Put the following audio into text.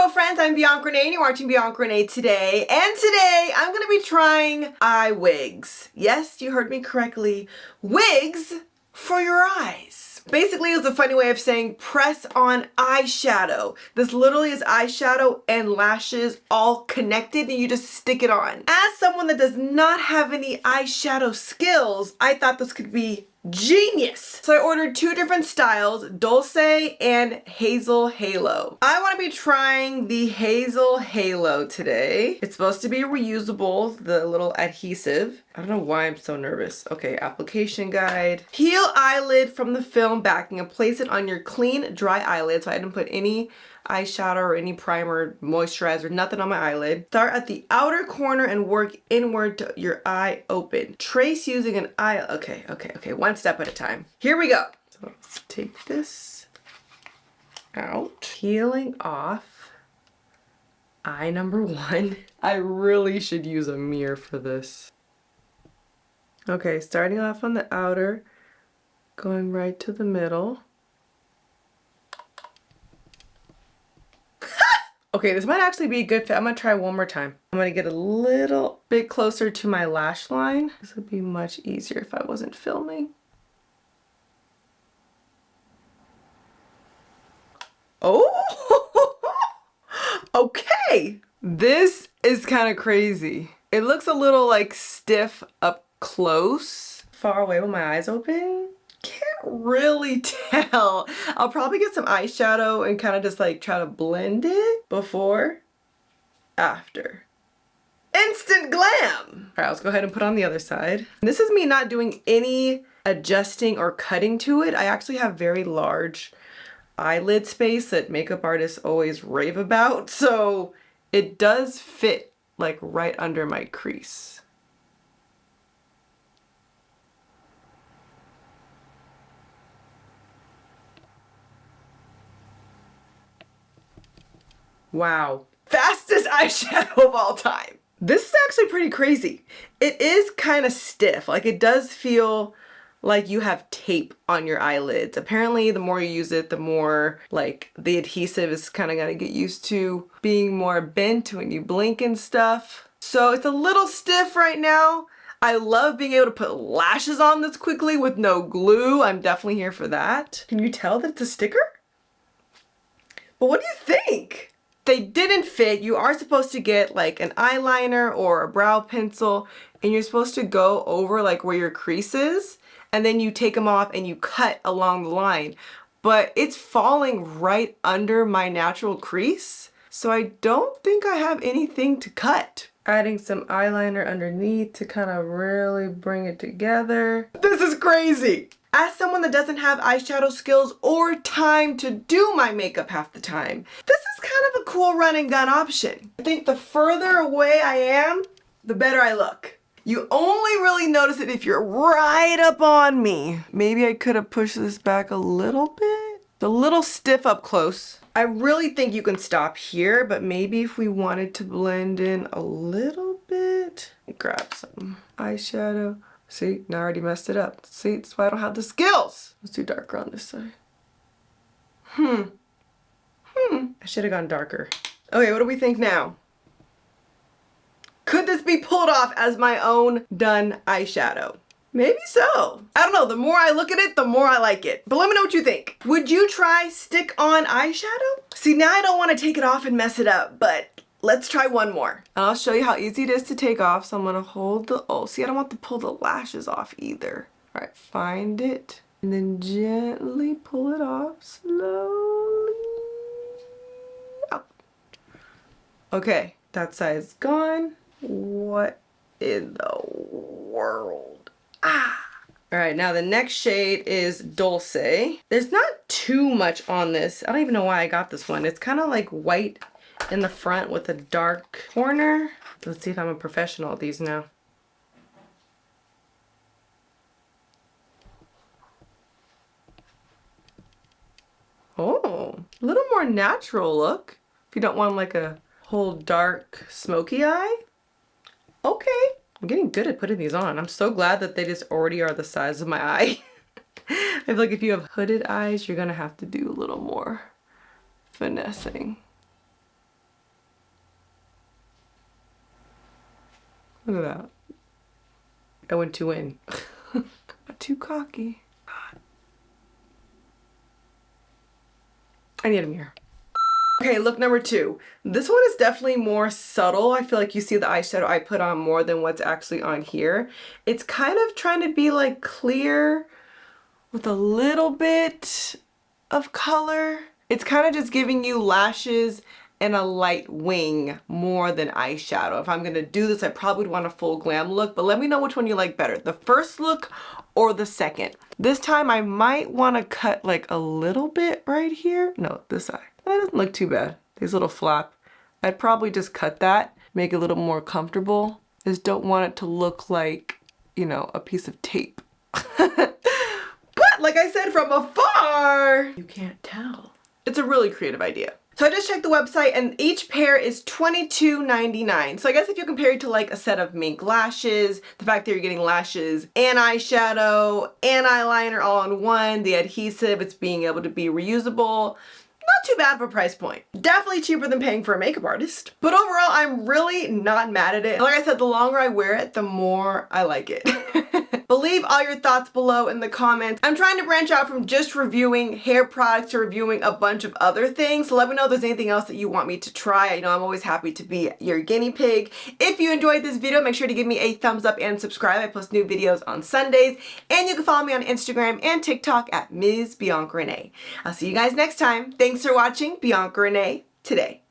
girlfriends, I'm Bianca Renee and you're watching Bianca Renee Today. And today I'm going to be trying iWIGS. Yes, you heard me correctly. Wigs for your eyes. Basically, it's a funny way of saying press on eyeshadow. This literally is eyeshadow and lashes all connected and you just stick it on. As someone that does not have any eyeshadow skills, I thought this could be genius. So I ordered two different styles, Dolce and Hazel Halo. I want to be trying the Hazel Halo today. It's supposed to be reusable, the little adhesive. I don't know why I'm so nervous. Okay, application guide. Peel eyelid from the film backing and place it on your clean, dry eyelid. So I didn't put any eyeshadow or any primer, moisturizer, nothing on my eyelid. Start at the outer corner and work inward to your eye open. Trace using an eye, okay, one step at a time. Here we go. So let's take this out. Peeling off eye number one. I really should use a mirror for this. Okay, starting off on the outer, going right to the middle. Okay, this might actually be a good fit. I'm gonna try one more time. I'm gonna get a little bit closer to my lash line. This would be much easier if I wasn't filming. Oh, okay. This is kind of crazy. It looks a little like stiff up close. Far away with my eyes open. Can't really tell. I'll probably get some eyeshadow and kind of just like try to blend it before, after. Instant glam! All right, let's go ahead and put on the other side. This is me not doing any adjusting or cutting to it. I actually have very large eyelid space that makeup artists always rave about. So it does fit like right under my crease. Wow. Fastest eyeshadow of all time. This is actually pretty crazy. It is kind of stiff. Like it does feel like you have tape on your eyelids. Apparently the more you use it, the more like the adhesive is kind of gonna get used to being more bent when you blink and stuff. So it's a little stiff right now. I love being able to put lashes on this quickly with no glue. I'm definitely here for that. Can you tell that it's a sticker? But what do you think? They didn't fit. You are supposed to get like an eyeliner or a brow pencil and you're supposed to go over like where your crease is and then you take them off and you cut along the line. But it's falling right under my natural crease. So I don't think I have anything to cut. Adding some eyeliner underneath to kind of really bring it together. This is crazy. As someone that doesn't have eyeshadow skills or time to do my makeup half the time, this is kind of a cool run and gun option. I think the further away I am, the better I look. You only really notice it if you're right up on me. Maybe I could have pushed this back a little bit. It's a little stiff up close. I really think you can stop here, but maybe if we wanted to blend in a little bit, grab some eyeshadow. See, now I already messed it up. See, that's why I don't have the skills. Let's do darker on this side. I should have gone darker. Okay, what do we think now? Could this be pulled off as my own done eyeshadow? Maybe so. I don't know, the more I look at it, the more I like it. But let me know what you think. Would you try stick on eyeshadow? See, now I don't want to take it off and mess it up, but let's try one more. And I'll show you how easy it is to take off. So I'm gonna hold the, oh, see, I don't want to pull the lashes off either. All right, find it and then gently pull it off slowly out. Okay, that side's gone. What in the world? Ah! All right, now the next shade is Dolce. There's not too much on this. I don't even know why I got this one. It's kind of like white in the front with a dark corner. Let's see if I'm a professional at these now. Oh, a little more natural look. If you don't want like a whole dark smoky eye. Okay, I'm getting good at putting these on. I'm so glad that they just already are the size of my eye. I feel like if you have hooded eyes, you're gonna have to do a little more finessing. Look at that. I went too in. Too cocky. I need a mirror. Okay, look number 2. This one is definitely more subtle. I feel like you see the eyeshadow I put on more than what's actually on here. It's kind of trying to be like clear with a little bit of color. It's kind of just giving you lashes and a light wing more than eyeshadow. If I'm gonna do this, I probably would want a full glam look, but let me know which one you like better, the first look or the second. This time I might wanna cut like a little bit right here. No, this side. That doesn't look too bad. These little flap. I'd probably just cut that, make it a little more comfortable. Just don't want it to look like, you know, a piece of tape. But like I said, from afar, you can't tell. It's a really creative idea. So I just checked the website and each pair is $22.99. So I guess if you compare it to like a set of mink lashes, the fact that you're getting lashes and eyeshadow and eyeliner all in one, the adhesive, it's being able to be reusable. Not too bad of a price point. Definitely cheaper than paying for a makeup artist. But overall, I'm really not mad at it. Like I said, the longer I wear it, the more I like it. But leave all your thoughts below in the comments. I'm trying to branch out from just reviewing hair products to reviewing a bunch of other things. So let me know if there's anything else that you want me to try. You know, I'm always happy to be your guinea pig. If you enjoyed this video, make sure to give me a thumbs up and subscribe. I post new videos on Sundays. And you can follow me on Instagram and TikTok at Ms. Bianca Renee. I'll see you guys next time. Thanks for watching Bianca Renee Today.